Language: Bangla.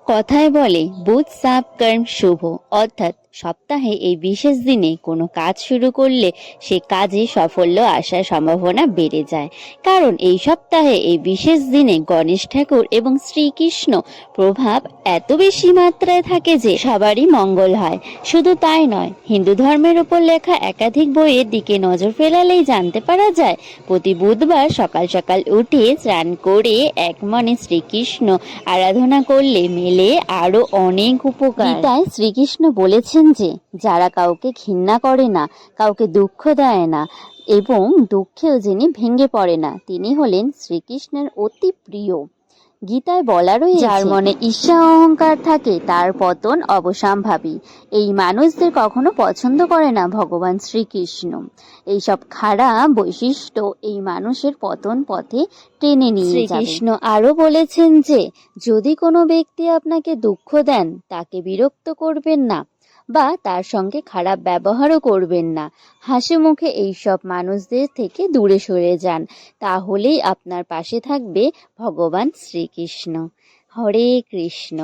কথায় বলে বুধ সাপ কর্ম শুভ, অর্থাৎ সপ্তাহে এই বিশেষ দিনে কোনো কাজ শুরু করলে সে কাজে সাফল্য আসার সম্ভাবনা বেড়ে যায়। কারণ এই সপ্তাহে এই বিশেষ দিনে গণেশ ঠাকুর এবং শ্রীকৃষ্ণ প্রভাব এত বেশি মাত্রায় থাকে যে সবারই মঙ্গল হয়। শুধু তাই নয়, হিন্দু ধর্মের উপর লেখা একাধিক বইয়ের দিকে নজর ফেলালেই জানতে পারা যায় প্রতি বুধবার সকাল সকাল উঠে স্নান করে এক মনে শ্রীকৃষ্ণ আরাধনা করলে মেলে আরো অনেক উপকার। গীতায় শ্রীকৃষ্ণ বলেছেন যে যারা কাউকে ঘৃণা করে না, কাউকে দুঃখ দেয় না এবং দুঃখেও যিনি ভেঙে পড়ে না, তিনি হলেন শ্রীকৃষ্ণের অতি প্রিয়। গীতায় বলা রয়েছে, যার মনে ঈর্ষা অহংকার থাকে তার পতন অবশ্যম্ভাবী। এই মানুষদের কখনো পছন্দ করে না ভগবান শ্রীকৃষ্ণ। এইসব খারাপ বৈশিষ্ট্য এই মানুষের পতন পথে টেনে নিয়ে যাবে। শ্রীকৃষ্ণ আরো বলেছেন যে যদি কোনো ব্যক্তি আপনাকে দুঃখ দেন তাকে বিরক্ত করবেন না বা তার সঙ্গে খারাপ ব্যবহারও করবেন না। হাসি মুখে এইসব মানুষদের থেকে দূরে সরে যান, তাহলেই আপনার পাশে থাকবে ভগবান শ্রীকৃষ্ণ। হরে কৃষ্ণ।